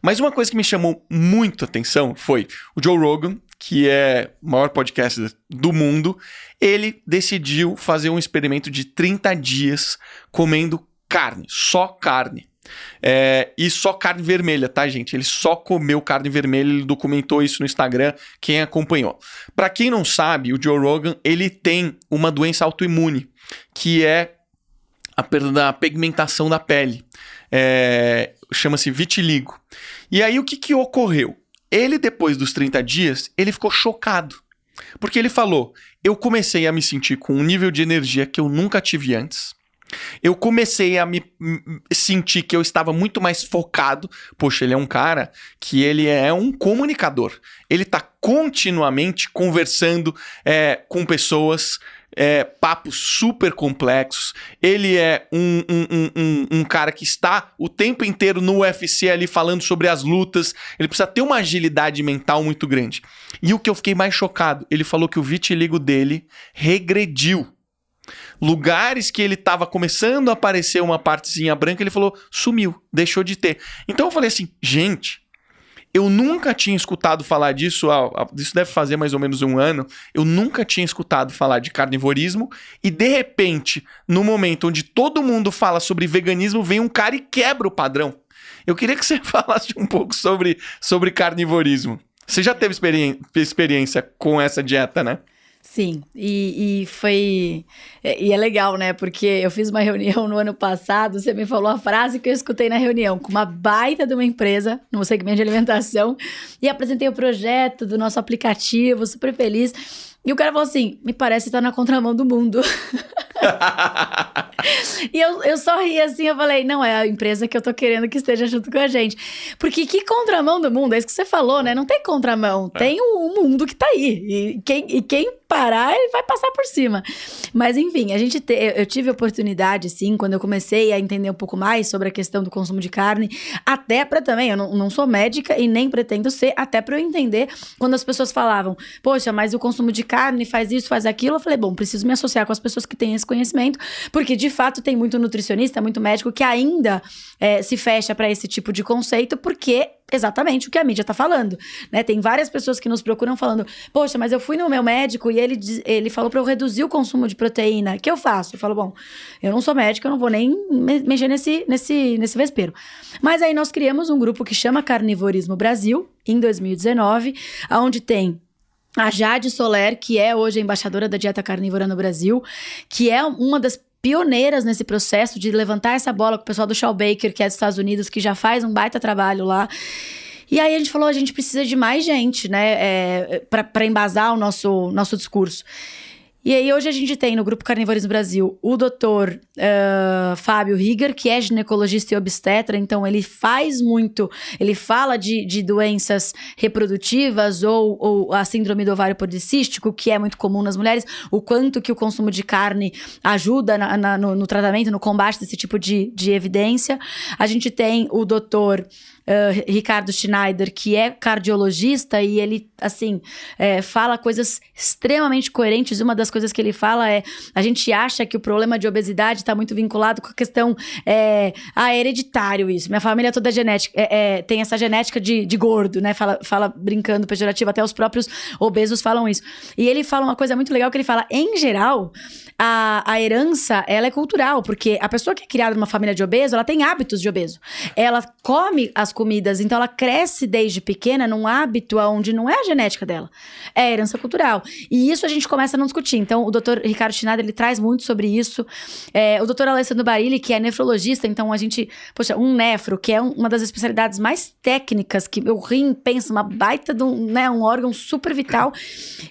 Mas uma coisa que me chamou muito a atenção foi o Joe Rogan, que é o maior podcast do mundo, ele decidiu fazer um experimento de 30 dias comendo carne, só carne. E só carne vermelha, tá, gente? Ele só comeu carne vermelha, ele documentou isso no Instagram, quem acompanhou. Pra quem não sabe, o Joe Rogan, ele tem uma doença autoimune, que é a perda da pigmentação da pele. Chama-se vitiligo. E aí, o que ocorreu? Ele, depois dos 30 dias, ele ficou chocado. Porque ele falou, eu comecei a me sentir com um nível de energia que eu nunca tive antes. Eu comecei a me sentir que eu estava muito mais focado. Poxa, ele é um cara que ele é um comunicador. Ele está continuamente conversando com pessoas, papos super complexos. Ele é um cara que está o tempo inteiro no UFC ali falando sobre as lutas. Ele precisa ter uma agilidade mental muito grande. E o que eu fiquei mais chocado, ele falou que o vitiligo dele regrediu. Lugares que ele estava começando a aparecer uma partezinha branca, ele falou, sumiu, deixou de ter. Então eu falei assim, gente, eu nunca tinha escutado falar disso, isso deve fazer mais ou menos um ano, eu nunca tinha escutado falar de carnivorismo, e de repente, no momento onde todo mundo fala sobre veganismo, vem um cara e quebra o padrão. Eu queria que você falasse um pouco sobre carnivorismo. Você já teve experiência com essa dieta, né? Sim, e foi... E é legal, né? Porque eu fiz uma reunião no ano passado, você me falou a frase que eu escutei na reunião, com uma baita de uma empresa, no segmento de alimentação, e apresentei o projeto do nosso aplicativo, super feliz. E o cara falou assim, me parece que tá na contramão do mundo. E eu só ri assim, eu falei, não, é a empresa que eu tô querendo que esteja junto com a gente. Porque que contramão do mundo? É isso que você falou, né? Não tem contramão, tem o mundo que tá aí. E quem parar, ele vai passar por cima. Mas enfim, eu tive a oportunidade, sim, quando eu comecei a entender um pouco mais sobre a questão do consumo de carne, até pra também, eu não sou médica e nem pretendo ser, até pra eu entender quando as pessoas falavam, poxa, mas o consumo de carne faz isso, faz aquilo, eu falei, bom, preciso me associar com as pessoas que têm esse conhecimento, porque de fato tem muito nutricionista, muito médico que ainda se fecha para esse tipo de conceito, porque exatamente o que a mídia tá falando, né? Tem várias pessoas que nos procuram falando, poxa, mas eu fui no meu médico e ele falou para eu reduzir o consumo de proteína, o que eu faço? Eu falo, bom, eu não sou médica, eu não vou nem mexer nesse vespeiro. Mas aí nós criamos um grupo que chama Carnivorismo Brasil, em 2019, onde tem a Jade Soler, que é hoje a embaixadora da dieta carnívora no Brasil, que é uma das pioneiras nesse processo de levantar essa bola com o pessoal do Shaw Baker, que é dos Estados Unidos, que já faz um baita trabalho lá. E aí a gente falou, a gente precisa de mais gente, né, para embasar o nosso discurso. E aí hoje a gente tem no Grupo Carnivorismo Brasil o doutor Fábio Rieger, que é ginecologista e obstetra, então ele fala de doenças reprodutivas ou a síndrome do ovário policístico, que é muito comum nas mulheres, o quanto que o consumo de carne ajuda no tratamento, no combate desse tipo de evidência. A gente tem o doutor Ricardo Schneider, que é cardiologista, e ele, assim, fala coisas extremamente coerentes. Uma das coisas que ele fala a gente acha que o problema de obesidade está muito vinculado com a questão hereditário isso. Minha família toda é genética, tem essa genética de gordo, né? Fala brincando, pejorativo, até os próprios obesos falam isso. E ele fala uma coisa muito legal, que ele fala, em geral, a herança, ela é cultural, porque a pessoa que é criada numa família de obeso, ela tem hábitos de obeso. Ela come as comidas, então ela cresce desde pequena num hábito onde não é a genética dela, é a herança cultural. E isso a gente começa a não discutir. Então, o Dr. Ricardo Schneider, ele traz muito sobre isso. O Dr. Alessandro Barilli, que é nefrologista, então a gente, poxa, um nefro, que é uma das especialidades mais técnicas, que o rim pensa, uma baita de um órgão super vital,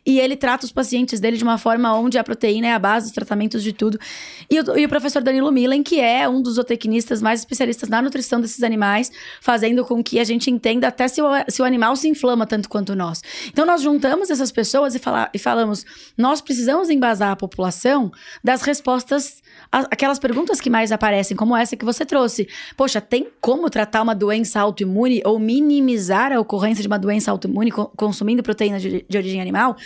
e ele trata os pacientes dele de uma forma onde a proteína é a base dos tratamentos de tudo. E o professor Danilo Millen, que é um dos zootecnistas mais especialistas na nutrição desses animais, fazendo com que a gente entenda até se o animal se inflama tanto quanto nós. Então nós juntamos essas pessoas e falamos, nós precisamos embasar a população das respostas aquelas perguntas que mais aparecem, como essa que você trouxe. Poxa, tem como tratar uma doença autoimune ou minimizar a ocorrência de uma doença autoimune consumindo proteína de origem animal?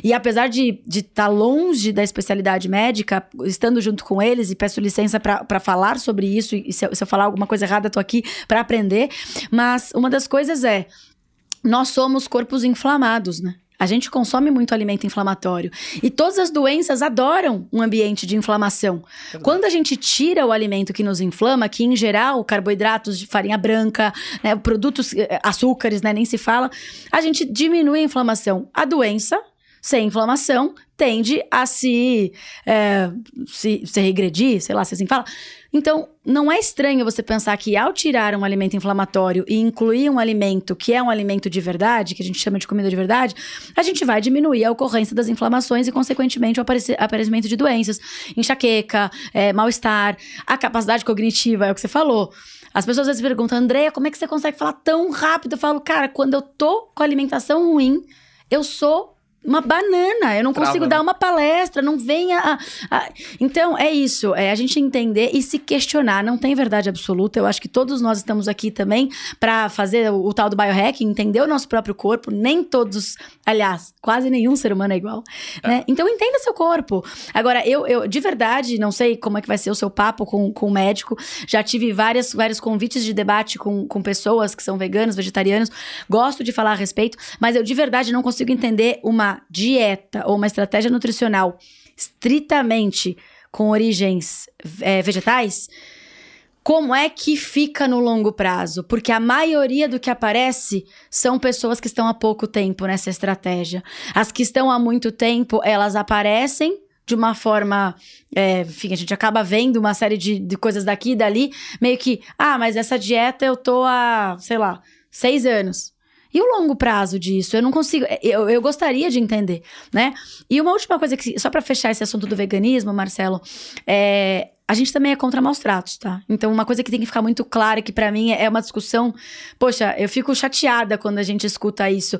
E apesar de estar longe da especialidade médica, estando junto com eles, e peço licença para falar sobre isso, e se eu falar alguma coisa errada, tô aqui para aprender, Mas uma das coisas nós somos corpos inflamados, né? A gente consome muito alimento inflamatório. E todas as doenças adoram um ambiente de inflamação. Quando a gente tira o alimento que nos inflama, que em geral, carboidratos de farinha branca, né, produtos, açúcares, né, nem se fala, a gente diminui a inflamação. A doença, sem inflamação, tende a se regredir, sei lá se assim fala. Então, não é estranho você pensar que ao tirar um alimento inflamatório e incluir um alimento que é um alimento de verdade, que a gente chama de comida de verdade, a gente vai diminuir a ocorrência das inflamações e, consequentemente, o aparecimento de doenças, enxaqueca, mal-estar, a capacidade cognitiva, é o que você falou. As pessoas às vezes perguntam, Andréia, como é que você consegue falar tão rápido? Eu falo, cara, quando eu tô com alimentação ruim, eu sou uma banana, eu não consigo dar uma palestra, não venha Então, é isso, a gente entender e se questionar, não tem verdade absoluta, eu acho que todos nós estamos aqui também pra fazer o tal do biohacking, entender o nosso próprio corpo, nem todos, aliás, quase nenhum ser humano é igual, né? Então, entenda seu corpo. Agora, eu de verdade, não sei como é que vai ser o seu papo com o médico, já tive vários convites de debate com pessoas que são veganas, vegetarianos, gosto de falar a respeito, mas eu de verdade não consigo entender uma dieta ou uma estratégia nutricional estritamente com origens vegetais, como é que fica no longo prazo? Porque a maioria do que aparece são pessoas que estão há pouco tempo nessa estratégia. As que estão há muito tempo, elas aparecem de uma forma, enfim, a gente acaba vendo uma série de coisas daqui e dali, meio que, mas essa dieta eu tô há, sei lá, 6 anos. E o longo prazo disso? Eu não consigo... Eu gostaria de entender, né? E uma última coisa, só pra fechar esse assunto do veganismo, Marcelo, a gente também é contra maus tratos, tá? Então, uma coisa que tem que ficar muito clara, que pra mim é uma discussão... Poxa, eu fico chateada quando a gente escuta isso.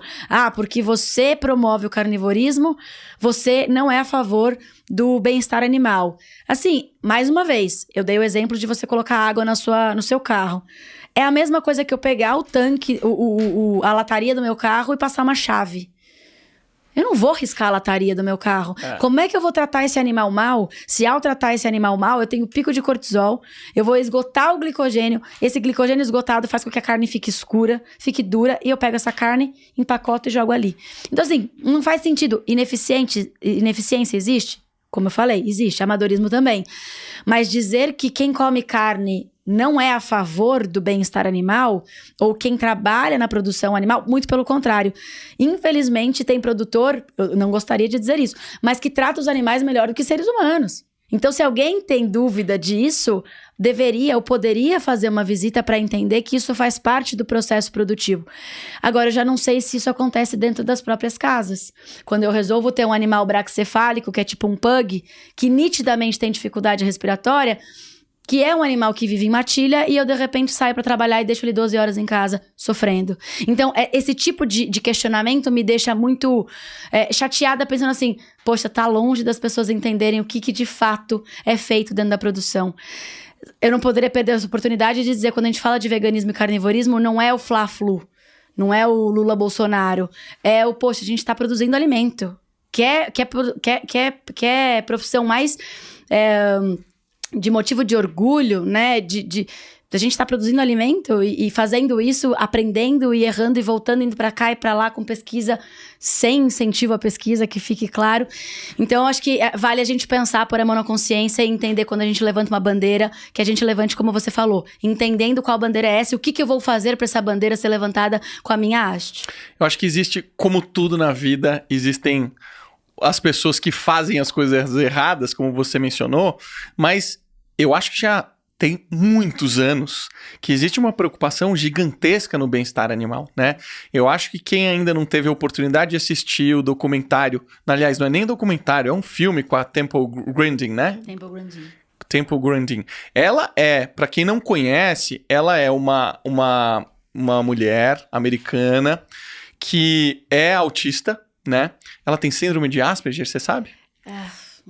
Porque você promove o carnivorismo, você não é a favor do bem-estar animal. Assim, mais uma vez, eu dei o exemplo de você colocar água no seu carro. É a mesma coisa que eu pegar o tanque, a lataria do meu carro e passar uma chave. Eu não vou riscar a lataria do meu carro. Como é que eu vou tratar esse animal mal? Se ao tratar esse animal mal, eu tenho pico de cortisol, eu vou esgotar o glicogênio, esse glicogênio esgotado faz com que a carne fique escura, fique dura, e eu pego essa carne, empacoto e jogo ali. Então assim, não faz sentido. Ineficiência existe? Como eu falei, existe. Amadorismo também. Mas dizer que quem come carne não é a favor do bem-estar animal, ou quem trabalha na produção animal, muito pelo contrário. Infelizmente, tem produtor, eu não gostaria de dizer isso, mas que trata os animais melhor do que seres humanos. Então, se alguém tem dúvida disso, deveria ou poderia fazer uma visita para entender que isso faz parte do processo produtivo. Agora, eu já não sei se isso acontece dentro das próprias casas. Quando eu resolvo ter um animal braquicefálico, que é tipo um pug, que nitidamente tem dificuldade respiratória, que é um animal que vive em matilha, e eu, de repente, saio para trabalhar e deixo ele 12 horas em casa, sofrendo. Então, esse tipo de questionamento me deixa muito chateada, pensando assim, poxa, tá longe das pessoas entenderem o que de fato é feito dentro da produção. Eu não poderia perder essa oportunidade de dizer, quando a gente fala de veganismo e carnivorismo, não é o Fla-Flu, não é o Lula-Bolsonaro, poxa, a gente tá produzindo alimento. Que é profissão mais... de motivo de orgulho, né, da gente estar produzindo alimento e fazendo isso, aprendendo e errando e voltando, indo pra cá e pra lá com pesquisa, sem incentivo à pesquisa, que fique claro. Então, eu acho que vale a gente pensar por a monoconsciência e entender, quando a gente levanta uma bandeira, que a gente levante como você falou, entendendo qual bandeira é essa e o que eu vou fazer pra essa bandeira ser levantada com a minha haste. Eu acho que existe, como tudo na vida, existem as pessoas que fazem as coisas erradas, como você mencionou, mas eu acho que já tem muitos anos que existe uma preocupação gigantesca no bem-estar animal, né? Eu acho que quem ainda não teve a oportunidade de assistir o documentário, aliás, não é nem documentário, é um filme com a Temple Grandin, né? Temple Grandin. Ela pra quem não conhece, ela é uma mulher americana que é autista, né? Ela tem síndrome de Asperger, você sabe?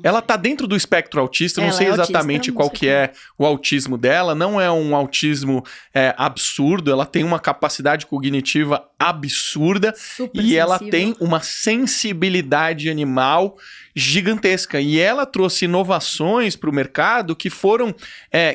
Ela tá dentro do espectro autista, não Ela sei é exatamente autista, qual não sei que é o autismo dela, não é um autismo absurdo, ela tem uma capacidade cognitiva absurda Super e ela sensível. tem uma sensibilidade animal gigantesca. E ela trouxe inovações para o mercado que foram,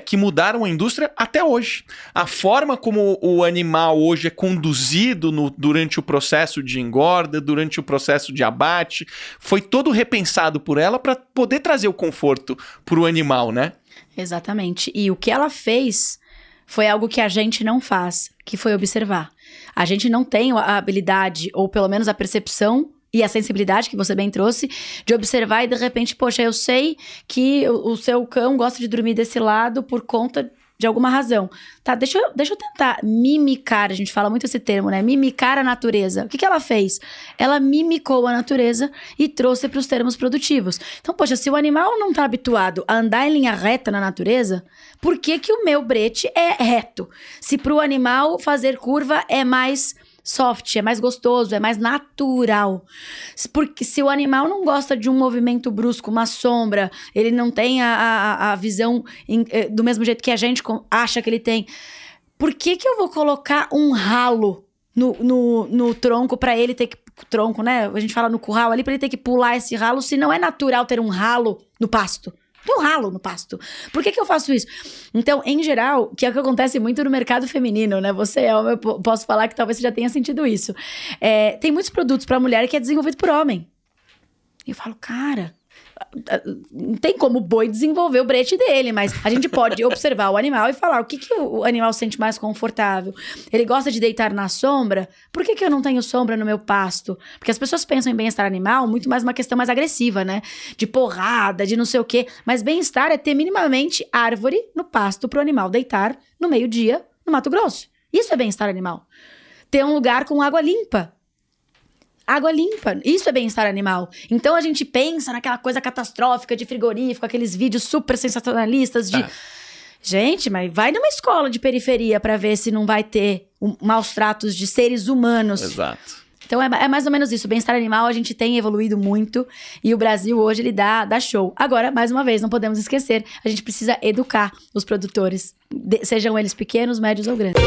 que mudaram a indústria até hoje. A forma como o animal hoje é conduzido durante o processo de engorda, durante o processo de abate, foi todo repensado por ela para poder trazer o conforto para o animal, né? Exatamente. E o que ela fez foi algo que a gente não faz, que foi observar. A gente não tem a habilidade, ou pelo menos a percepção e a sensibilidade que você bem trouxe, de observar e de repente, poxa, eu sei que o seu cão gosta de dormir desse lado por conta de alguma razão. Tá, deixa eu tentar mimicar, a gente fala muito esse termo, né? Mimicar a natureza. O que ela fez? Ela mimicou a natureza e trouxe para os termos produtivos. Então, poxa, se o animal não tá habituado a andar em linha reta na natureza, por que que o meu brete é reto? Se pro animal fazer curva é mais soft, é mais gostoso, é mais natural. Porque se o animal não gosta de um movimento brusco, uma sombra, ele não tem a visão do mesmo jeito que a gente acha que ele tem, por que que eu vou colocar um ralo no tronco pra ele ter que... Tronco, né? A gente fala no curral ali, pra ele ter que pular esse ralo, se não é natural ter um ralo no pasto. Tem um ralo no pasto. Por que que eu faço isso? Então, em geral, que é o que acontece muito no mercado feminino, né? Você é homem, eu posso falar que talvez você já tenha sentido isso. Tem muitos produtos pra mulher que é desenvolvido por homem. E eu falo, cara, não tem como o boi desenvolver o brete dele, mas a gente pode observar o animal e falar o que que o animal sente mais confortável. Ele gosta de deitar na sombra? Por que que eu não tenho sombra no meu pasto? Porque as pessoas pensam em bem-estar animal muito mais uma questão mais agressiva, né? De porrada, de não sei o quê. Mas bem-estar é ter minimamente árvore no pasto pro animal deitar no meio-dia no Mato Grosso. Isso é bem-estar animal. Ter um lugar com água limpa. Água limpa, isso é bem-estar animal. Então a gente pensa naquela coisa catastrófica de frigorífico, aqueles vídeos super sensacionalistas de... Gente, mas vai numa escola de periferia pra ver se não vai ter maus tratos de seres humanos. Exato. Então é mais ou menos isso. O bem-estar animal a gente tem evoluído muito e o Brasil hoje ele dá show. Agora, mais uma vez, não podemos esquecer, a gente precisa educar os produtores, sejam eles pequenos, médios ou grandes.